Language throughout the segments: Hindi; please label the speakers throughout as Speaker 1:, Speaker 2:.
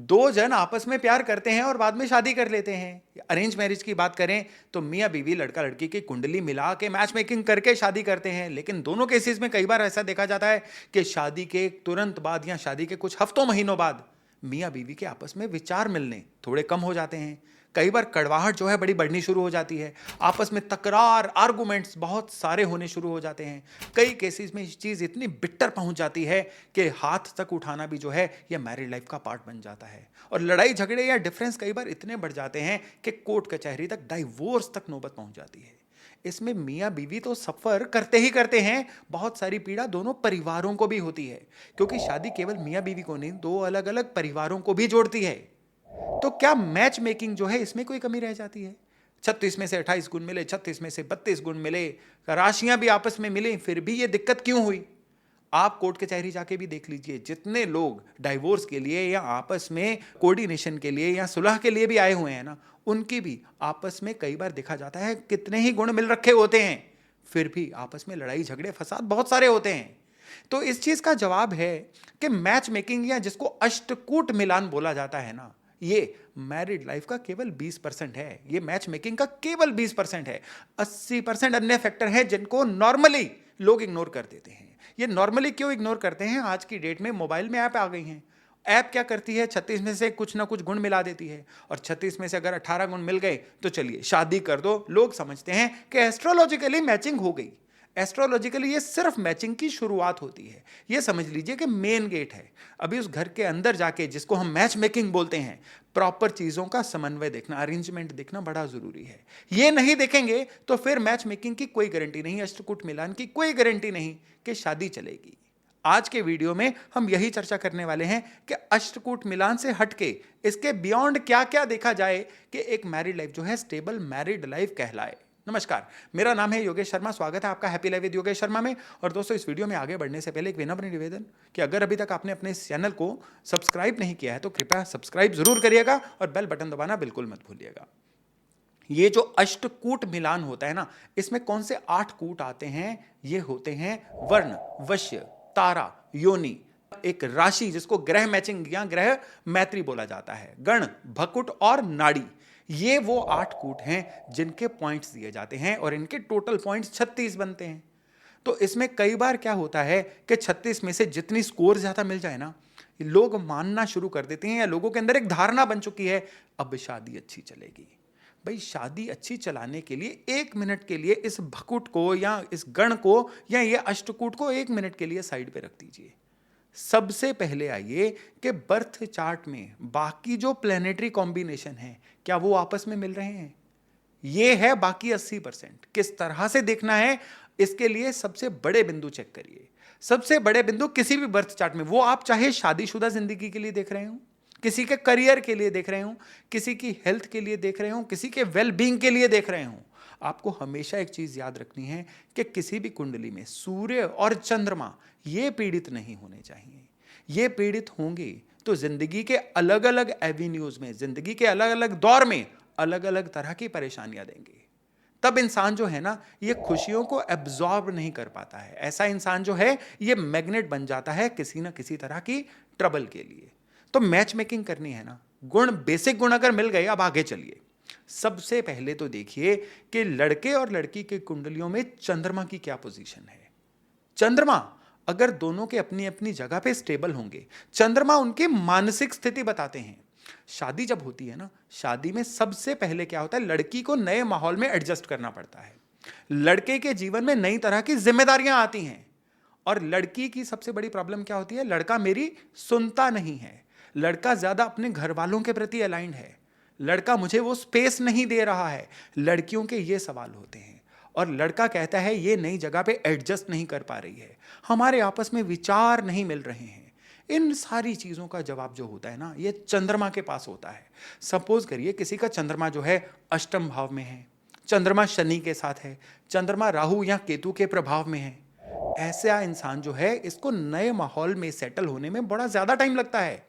Speaker 1: दो जन आपस में प्यार करते हैं और बाद में शादी कर लेते हैं। अरेंज मैरिज की बात करें तो मियाँ बीवी लड़का लड़की की कुंडली मिला के मैच मेकिंग करके शादी करते हैं, लेकिन दोनों केसेस में कई बार ऐसा देखा जाता है कि शादी के तुरंत बाद या शादी के कुछ हफ्तों महीनों बाद मियाँ बीवी के आपस में विचार मिलने थोड़े कम हो जाते हैं। कई बार कड़वाहट जो है बड़ी बढ़नी शुरू हो जाती है, आपस में तकरार आर्गुमेंट्स बहुत सारे होने शुरू हो जाते हैं। कई केसेस में ये चीज़ इतनी बिट्टर पहुंच जाती है कि हाथ तक उठाना भी जो है यह मैरिड लाइफ का पार्ट बन जाता है, और लड़ाई झगड़े या डिफरेंस कई बार इतने बढ़ जाते हैं कि कोर्ट कचहरी तक, डाइवोर्स तक नौबत पहुंच जाती है। इसमें मियाँ बीवी तो सफ़र करते ही करते हैं, बहुत सारी पीड़ा दोनों परिवारों को भी होती है, क्योंकि शादी केवल मियाँ बीवी को नहीं, दो अलग अलग परिवारों को भी जोड़ती है। तो क्या मैच मेकिंग जो है इसमें कोई कमी रह जाती है? 36 में से 28 गुण मिले, 36 में से 32 गुण मिले, राशियां भी आपस में मिले, फिर भी ये दिक्कत क्यों हुई? आप कोर्ट कचहरी जाके भी देख लीजिए, जितने लोग डाइवोर्स के लिए या आपस में कोऑर्डिनेशन के लिए या सुलह के लिए भी आए हुए हैं ना, उनकी भी आपस में कई बार देखा जाता है कितने ही गुण मिल रखे होते हैं, फिर भी आपस में लड़ाई झगड़े फसाद बहुत सारे होते हैं। तो इस चीज का जवाब है कि मैच मेकिंग, या जिसको अष्टकूट मिलान बोला जाता है ना, ये मैरिड लाइफ का केवल 20% है। ये मैच मेकिंग का केवल 20% है। 80% अन्य फैक्टर हैं जिनको नॉर्मली लोग इग्नोर कर देते हैं। ये नॉर्मली क्यों इग्नोर करते हैं? आज की डेट में मोबाइल में ऐप आ गई हैं। ऐप क्या करती है? 36 में से कुछ ना कुछ गुण मिला देती है, और 36 में से अगर 18 गुण मिल गए तो चलिए शादी कर दो। लोग समझते हैं कि एस्ट्रोलॉजिकली मैचिंग हो गई। एस्ट्रोलॉजिकली ये सिर्फ मैचिंग की शुरुआत होती है, ये समझ लीजिए कि मेन गेट है। अभी उस घर के अंदर जाके, जिसको हम मैच मेकिंग बोलते हैं, प्रॉपर चीज़ों का समन्वय देखना, अरेंजमेंट देखना बड़ा ज़रूरी है। ये नहीं देखेंगे तो फिर मैच मेकिंग की कोई गारंटी नहीं, अष्टकूट मिलान की कोई गारंटी नहीं कि शादी चलेगी। आज के वीडियो में हम यही चर्चा करने वाले हैं कि अष्टकूट मिलान से हटके इसके बियॉन्ड क्या क्या देखा जाए कि एक मैरिड लाइफ जो है स्टेबल मैरिड लाइफ कहलाए। नमस्कार, मेरा नाम है योगेश शर्मा। स्वागत है आपका happy life with Yogesh Sharma में। और दोस्तों, इस वीडियो में आगे बढ़ने से पहले एक विनम्र निवेदन कि अगर अभी तक आपने अपने इस चैनल को सब्सक्राइब नहीं किया है तो कृपया सब्सक्राइब जरूर करिएगा और बेल बटन दबाना बिल्कुल मत भूलिएगा। ये जो अष्टकूट मिलान होता है ना, इसमें कौन से 8 कूट आते हैं? ये होते हैं वर्ण, वश्य, तारा, योनि, एक राशि जिसको ग्रह मैचिंग या ग्रह मैत्री बोला जाता है, गण, भकुट और नाड़ी। ये वो 8 कूट हैं जिनके पॉइंट्स दिए जाते हैं, और इनके टोटल पॉइंट्स 36 बनते हैं। तो इसमें कई बार क्या होता है कि 36 में से जितनी स्कोर ज्यादा मिल जाए ना, लोग मानना शुरू कर देते हैं, या लोगों के अंदर एक धारणा बन चुकी है अब शादी अच्छी चलेगी। भाई, शादी अच्छी चलाने के लिए 1 मिनट के लिए इस भकुट को या इस गण को या ये अष्टकूट को 1 मिनट के लिए साइड पे रख दीजिए। सबसे पहले आइए कि बर्थ चार्ट में बाकी जो प्लेनेटरी कॉम्बिनेशन है, क्या वो आपस में मिल रहे हैं? ये है बाकी 80%। किस तरह से देखना है, इसके लिए सबसे बड़े बिंदु चेक करिए। सबसे बड़े बिंदु किसी भी बर्थ चार्ट में, वो आप चाहे शादीशुदा जिंदगी के लिए देख रहे हो, किसी के करियर के लिए देख रहे हो, किसी की हेल्थ के लिए देख रहे हो, किसी के वेल बींग के लिए देख रहे हो, आपको हमेशा एक चीज याद रखनी है कि किसी भी कुंडली में सूर्य और चंद्रमा ये पीड़ित नहीं होने चाहिए। ये पीड़ित होंगे तो जिंदगी के अलग अलग एवेन्यूज में, जिंदगी के अलग अलग दौर में अलग अलग तरह की परेशानियां देंगे। तब इंसान जो है ना, ये खुशियों को एब्जॉर्ब नहीं कर पाता है। ऐसा इंसान जो है ये मैग्नेट बन जाता है किसी ना किसी तरह की ट्रबल के लिए। तो मैच मेकिंग करनी है ना, गुण, बेसिक गुण अगर मिल गए, अब आगे चलिए। सबसे पहले तो देखिए कि लड़के और लड़की के कुंडलियों में चंद्रमा की क्या पोजीशन है। चंद्रमा अगर दोनों के अपनी अपनी जगह पे स्टेबल होंगे, चंद्रमा उनकी मानसिक स्थिति बताते हैं। शादी जब होती है ना, शादी में सबसे पहले क्या होता है, लड़की को नए माहौल में एडजस्ट करना पड़ता है। लड़के के जीवन में नई तरह की जिम्मेदारियां आती हैं, और लड़की की सबसे बड़ी प्रॉब्लम क्या होती है, लड़का मेरी सुनता नहीं है, लड़का ज्यादा अपने घर वालों के प्रति अलाइंड है, लड़का मुझे वो स्पेस नहीं दे रहा है। लड़कियों के ये सवाल होते हैं, और लड़का कहता है ये नई जगह पे एडजस्ट नहीं कर पा रही है, हमारे आपस में विचार नहीं मिल रहे हैं। इन सारी चीज़ों का जवाब जो होता है ना, ये चंद्रमा के पास होता है। सपोज करिए किसी का चंद्रमा जो है अष्टम भाव में है, चंद्रमा शनि के साथ है, चंद्रमा राहु या केतु के प्रभाव में है। ऐसा इंसान जो है, इसको नए माहौल में सेटल होने में बड़ा ज़्यादा टाइम लगता है।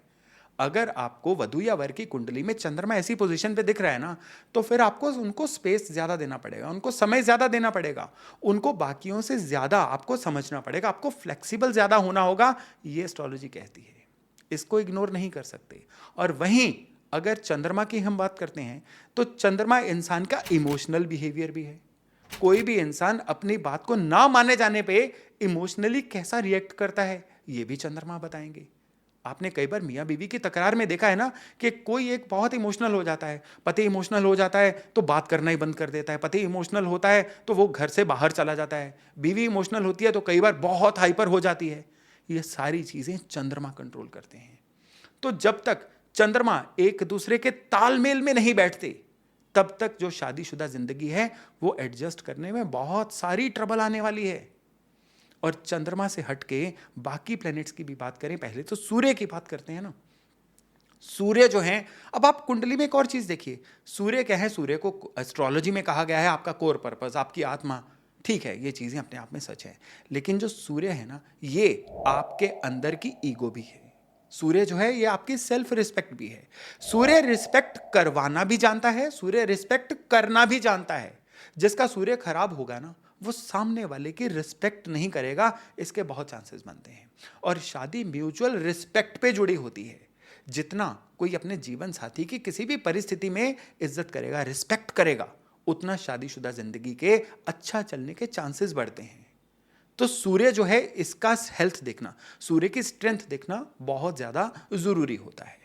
Speaker 1: अगर आपको वधू या वर की कुंडली में चंद्रमा ऐसी पोजीशन पे दिख रहा है ना, तो फिर आपको उनको स्पेस ज्यादा देना पड़ेगा, उनको समय ज्यादा देना पड़ेगा, उनको बाकियों से ज्यादा आपको समझना पड़ेगा, आपको फ्लेक्सिबल ज्यादा होना होगा, ये एस्ट्रोलॉजी कहती है। इसको इग्नोर नहीं कर सकते। और वहीं अगर चंद्रमा की हम बात करते हैं तो चंद्रमा इंसान का इमोशनल बिहेवियर भी है। कोई भी इंसान अपनी बात को ना माने जाने पे इमोशनली कैसा रिएक्ट करता है, ये भी चंद्रमा बताएंगे। आपने कई बार मियाँ बीवी की तकरार में देखा है ना कि कोई एक बहुत इमोशनल हो जाता है, पति इमोशनल हो जाता है तो बात करना ही बंद कर देता है, पति इमोशनल होता है तो वो घर से बाहर चला जाता है, बीवी इमोशनल होती है तो कई बार बहुत हाइपर हो जाती है। ये सारी चीजें चंद्रमा कंट्रोल करते हैं। तो जब तक चंद्रमा एक दूसरे के तालमेल में नहीं बैठते तब तक जो शादीशुदा जिंदगी है वो एडजस्ट करने में बहुत सारी ट्रबल आने वाली है। और चंद्रमा से हटके बाकी प्लैनेट्स की भी बात करें, पहले तो सूर्य की बात करते हैं ना। सूर्य जो है, अब आप कुंडली में एक और चीज देखिए, सूर्य क्या है, सूर्य को एस्ट्रोलॉजी में कहा गया है आपका कोर पर्पस, आपकी आत्मा। ठीक है, ये चीजें अपने आप में सच है, लेकिन जो सूर्य है ना, ये आपके अंदर की ईगो भी है। सूर्य जो है ये आपकी सेल्फ रिस्पेक्ट भी है। सूर्य रिस्पेक्ट करवाना भी जानता है, सूर्य रिस्पेक्ट करना भी जानता है। जिसका सूर्य खराब होगा ना, वो सामने वाले की रिस्पेक्ट नहीं करेगा, इसके बहुत चांसेस बनते हैं। और शादी म्यूचुअल रिस्पेक्ट पे जुड़ी होती है। जितना कोई अपने जीवन साथी की किसी भी परिस्थिति में इज्जत करेगा, रिस्पेक्ट करेगा, उतना शादीशुदा जिंदगी के अच्छा चलने के चांसेस बढ़ते हैं। तो सूर्य जो है, इसका हेल्थ देखना, सूर्य की स्ट्रेंथ देखना बहुत ज्यादा जरूरी होता है।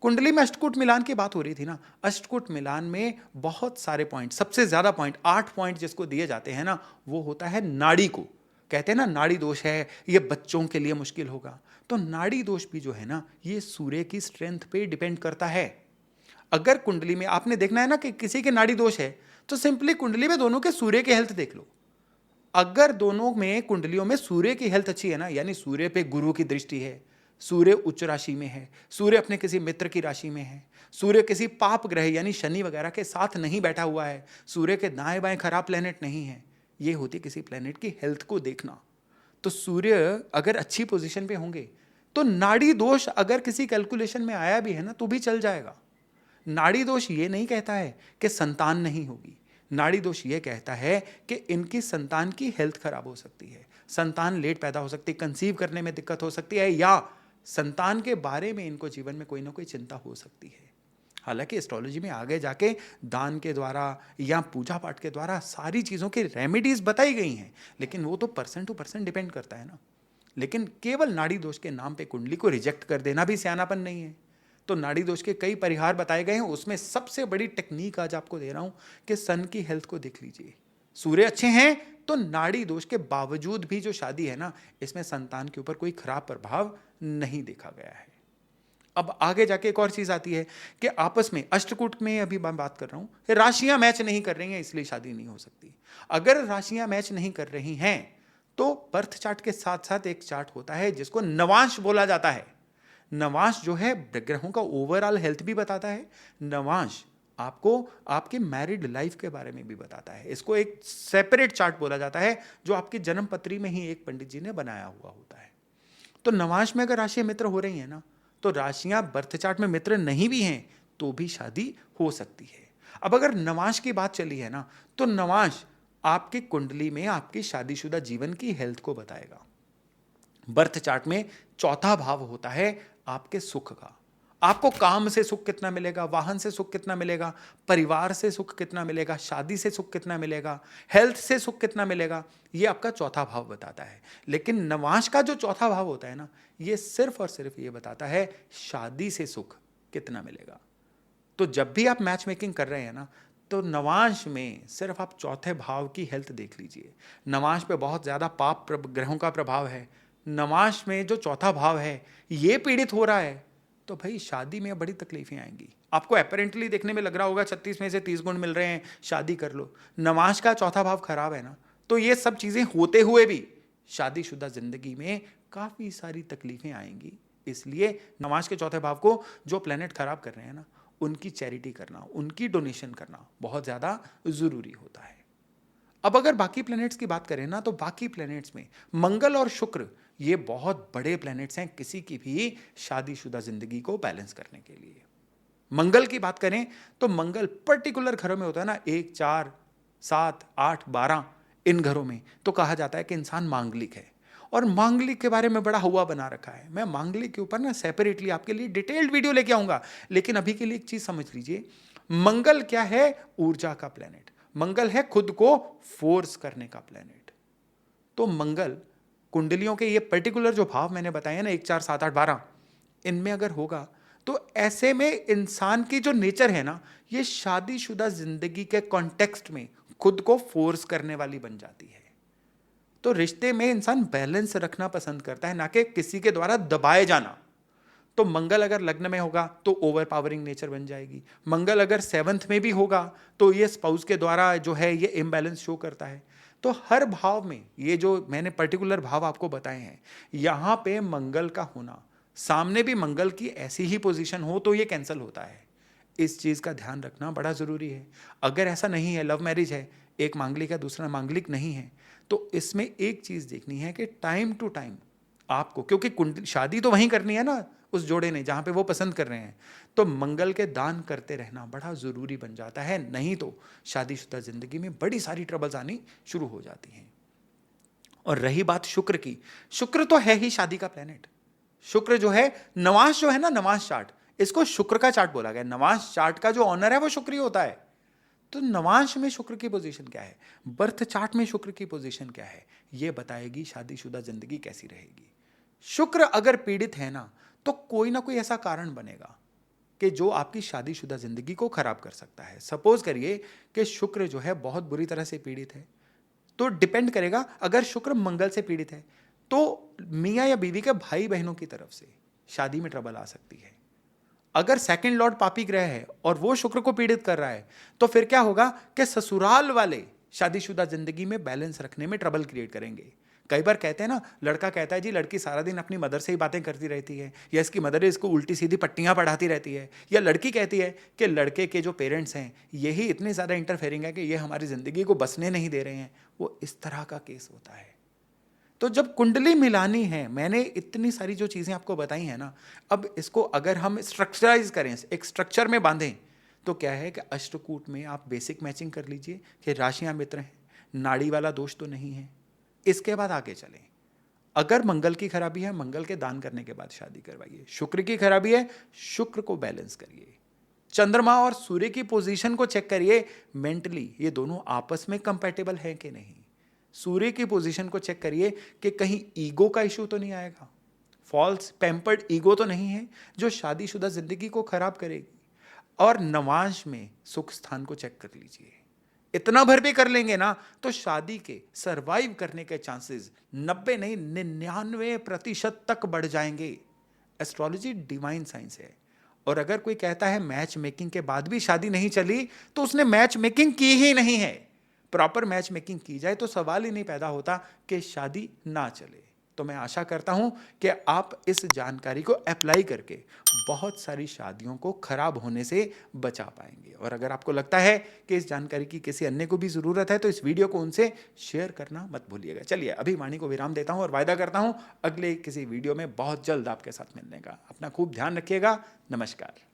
Speaker 1: कुंडली में अष्टकूट मिलान की बात हो रही थी ना, अष्टकूट मिलान में बहुत सारे पॉइंट, सबसे ज्यादा पॉइंट 8 पॉइंट जिसको दिए जाते हैं ना, वो होता है नाड़ी को। कहते हैं ना नाड़ी दोष है, ये बच्चों के लिए मुश्किल होगा। तो नाड़ी दोष भी जो है ना, ये सूर्य की स्ट्रेंथ पे डिपेंड करता है। अगर कुंडली में आपने देखना है ना कि किसी के नाड़ी दोष है, तो सिंपली कुंडली में दोनों के सूर्य की हेल्थ देख लो। अगर दोनों में कुंडलियों में सूर्य की हेल्थ अच्छी है ना, यानी सूर्य पे गुरु की दृष्टि है, सूर्य उच्च राशि में है, सूर्य अपने किसी मित्र की राशि में है, सूर्य किसी पाप ग्रह यानी शनि वगैरह के साथ नहीं बैठा हुआ है, सूर्य के दाएं बाएं खराब प्लेनेट नहीं है, ये होती किसी प्लेनेट की हेल्थ को देखना। तो सूर्य अगर अच्छी पोजीशन पे होंगे तो नाड़ी दोष अगर किसी कैलकुलेशन में आया भी है ना, तो भी चल जाएगा। नाड़ी दोष ये नहीं कहता है कि संतान नहीं होगी, नाड़ी दोष ये कहता है कि इनकी संतान की हेल्थ खराब हो सकती है, संतान लेट पैदा हो सकती है, कंसीव करने में दिक्कत हो सकती है, या संतान के बारे में इनको जीवन में कोई ना कोई चिंता हो सकती है। हालांकि एस्ट्रोलॉजी में आगे जाके दान के द्वारा या पूजा पाठ के द्वारा सारी चीज़ों की रेमेडीज बताई गई हैं, लेकिन वो तो पर्सन टू पर्सन डिपेंड करता है ना। लेकिन केवल नाड़ी दोष के नाम पे कुंडली को रिजेक्ट कर देना भी सियानापन नहीं है। तो नाड़ी दोष के कई परिहार बताए गए हैं, उसमें सबसे बड़ी टेक्निक आज आपको दे रहा हूं कि सन की हेल्थ को देख लीजिए। सूर्य अच्छे हैं तो नाड़ी दोष के बावजूद भी जो शादी है ना, इसमें संतान के ऊपर कोई खराब प्रभाव नहीं देखा गया है। अब आगे जाके एक और चीज आती है कि आपस में अष्टकूट में अभी मैं बात कर रहा हूं, राशियां मैच नहीं कर रही हैं इसलिए शादी नहीं हो सकती। अगर राशियां मैच नहीं कर रही हैं तो बर्थ चार्ट के साथ साथ एक चार्ट होता है जिसको नवांश बोला जाता है। नवांश जो है ग्रहों का ओवरऑल हेल्थ भी बताता है। नवांश आपको आपके मैरिड लाइफ के बारे में भी बताता है। इसको एक सेपरेट चार्ट बोला जाता है जो आपकी जन्म पत्री में ही एक पंडित जी ने बनाया हुआ होता है। तो नवांश में अगर राशियां मित्र हो रही हैं ना, तो राशियां बर्थ चार्ट में मित्र नहीं भी हैं तो भी शादी हो सकती है। अब अगर नवांश की बात चली है ना, तो नवांश आपकी कुंडली में आपकी शादीशुदा जीवन की हेल्थ को बताएगा। बर्थ चार्ट में चौथा भाव होता है आपके सुख का। आपको काम से सुख कितना मिलेगा, वाहन से सुख कितना मिलेगा, परिवार से सुख कितना मिलेगा, शादी से सुख कितना मिलेगा, हेल्थ से सुख कितना मिलेगा, ये आपका चौथा भाव बताता है। लेकिन नवांश का जो चौथा भाव होता है ना, ये सिर्फ और सिर्फ ये बताता है शादी से सुख कितना मिलेगा। तो जब भी आप मैच मेकिंग कर रहे हैं ना, तो नवांश में सिर्फ आप चौथे भाव की हेल्थ देख लीजिए। नवांश पे बहुत ज्यादा पाप ग्रहों का प्रभाव है, नवांश में जो चौथा भाव है ये पीड़ित हो रहा है, तो भाई शादी में बड़ी तकलीफें आएंगी। आपको अपेरेंटली देखने में लग रहा होगा 36 में से 30 गुण मिल रहे हैं, शादी कर लो। नवांश का चौथा भाव खराब है ना, तो ये सब चीजें होते हुए भी शादीशुदा जिंदगी में काफी सारी तकलीफें आएंगी। इसलिए नवांश के चौथे भाव को जो प्लेनेट खराब कर रहे हैं ना, उनकी चैरिटी करना, उनकी डोनेशन करना बहुत ज्यादा जरूरी होता है। अब अगर बाकी प्लैनेट्स की बात करें ना, तो बाकी प्लैनेट्स में मंगल और शुक्र ये बहुत बड़े प्लैनेट्स हैं किसी की भी शादीशुदा जिंदगी को बैलेंस करने के लिए। मंगल की बात करें तो मंगल पर्टिकुलर घरों में होता है ना, 1, 4, 7, 8, 12, इन घरों में तो कहा जाता है कि इंसान मांगलिक है। और मांगलिक के बारे में बड़ा हुआ बना रखा है। मैं मांगलिक के ऊपर ना सेपरेटली आपके लिए डिटेल्ड वीडियो लेके आऊंगा, लेकिन अभी के लिए एक चीज समझ लीजिए, मंगल क्या है? ऊर्जा का प्लेनेट। मंगल है खुद को फोर्स करने का प्लेनेट। तो मंगल कुंडलियों के ये पर्टिकुलर जो भाव मैंने बताए ना 1 4 7 8 12, इनमें अगर होगा तो ऐसे में इंसान की जो नेचर है ना, ये शादीशुदा जिंदगी के कॉन्टेक्स्ट में खुद को फोर्स करने वाली बन जाती है। तो रिश्ते में इंसान बैलेंस रखना पसंद करता है, ना कि किसी के द्वारा दबाए जाना। तो मंगल अगर लग्न में होगा तो ओवर पावरिंग नेचर बन जाएगी। मंगल अगर 7th में भी होगा तो ये स्पाउस के द्वारा जो है ये इम्बैलेंस शो करता है। तो हर भाव में ये जो मैंने पर्टिकुलर भाव आपको बताए हैं, यहां पे मंगल का होना, सामने भी मंगल की ऐसी ही पोजीशन हो तो ये कैंसिल होता है। इस चीज का ध्यान रखना बड़ा जरूरी है। अगर ऐसा नहीं है, लव मैरिज है, एक मांगलिक है दूसरा मांगलिक नहीं है, तो इसमें एक चीज देखनी है कि टाइम टू टाइम आपको, क्योंकि कुंडली शादी तो वहीं करनी है ना उस जोड़े ने जहां पे वो पसंद कर रहे हैं, तो मंगल के दान करते रहना बड़ा जरूरी बन जाता है। नहीं तो शादीशुदा जिंदगी में बड़ी सारी ट्रबल्स आनी शुरू हो जाती हैं। और रही बात शुक्र की, शुक्र तो है ही शादी का प्लेनेट। शुक्र जो है, नवांश जो है ना, नवांश चार्ट, इसको शुक्र का चार्ट बोला गया। नवांश चार्ट का जो ऑनर है वो शुक्र ही होता है। तो नवांश में शुक्र की पोजीशन क्या है, बर्थ चार्ट में शुक्र की पोजीशन क्या है, ये बताएगी शादीशुदा जिंदगी कैसी रहेगी। शुक्र अगर पीड़ित है ना, तो कोई ना कोई ऐसा कारण बनेगा कि जो आपकी शादीशुदा जिंदगी को खराब कर सकता है। सपोज करिए कि शुक्र जो है बहुत बुरी तरह से पीड़ित है, तो डिपेंड करेगा, अगर शुक्र मंगल से पीड़ित है तो मियाँ या बीवी के भाई बहनों की तरफ से शादी में ट्रबल आ सकती है। अगर सेकंड लॉर्ड पापी ग्रह है और वो शुक्र को पीड़ित कर रहा है, तो फिर क्या होगा कि ससुराल वाले शादीशुदा जिंदगी में बैलेंस रखने में ट्रबल क्रिएट करेंगे। कई बार कहते हैं ना, लड़का कहता है जी लड़की सारा दिन अपनी मदर से ही बातें करती रहती है, या इसकी मदर इसको उल्टी सीधी पट्टियां पढ़ाती रहती है, या लड़की कहती है कि लड़के के जो पेरेंट्स हैं यही इतने ज़्यादा इंटरफेयरिंग है कि ये हमारी ज़िंदगी को बसने नहीं दे रहे हैं। वो इस तरह का केस होता है। तो जब कुंडली मिलानी है, मैंने इतनी सारी जो चीज़ें आपको बताई हैं ना, अब इसको अगर हम स्ट्रक्चराइज करें, एक स्ट्रक्चर में बांधें, तो क्या है कि अष्टकूट में आप बेसिक मैचिंग कर लीजिए कि राशियां मित्र हैं, नाड़ी वाला दोष तो नहीं है। इसके बाद आगे चलें। अगर मंगल की खराबी है, मंगल के दान करने के बाद शादी करवाइए। शुक्र की खराबी है, शुक्र को बैलेंस करिए। चंद्रमा और सूर्य की पोजीशन को चेक करिए, मेंटली ये दोनों आपस में कंपैटिबल है कि नहीं। सूर्य की पोजीशन को चेक करिए कि कहीं ईगो का इशू तो नहीं आएगा, फॉल्स पैम्पर्ड ईगो तो नहीं है जो शादीशुदा जिंदगी को खराब करेगी। और नवांश में सुख स्थान को चेक कर लीजिए। इतना भर भी कर लेंगे ना, तो शादी के सरवाइव करने के चांसेस 90 नहीं 99% तक बढ़ जाएंगे। एस्ट्रोलॉजी डिवाइन साइंस है। और अगर कोई कहता है मैच मेकिंग के बाद भी शादी नहीं चली, तो उसने मैच मेकिंग की ही नहीं है। प्रॉपर मैच मेकिंग की जाए तो सवाल ही नहीं पैदा होता कि शादी ना चले। तो मैं आशा करता हूं कि आप इस जानकारी को अप्लाई करके बहुत सारी शादियों को खराब होने से बचा पाएंगे। और अगर आपको लगता है कि इस जानकारी की किसी अन्य को भी ज़रूरत है, तो इस वीडियो को उनसे शेयर करना मत भूलिएगा। चलिए अभी वाणी को विराम देता हूं और वायदा करता हूं अगले किसी वीडियो में बहुत जल्द आपके साथ मिलने का। अपना खूब ध्यान रखिएगा। नमस्कार।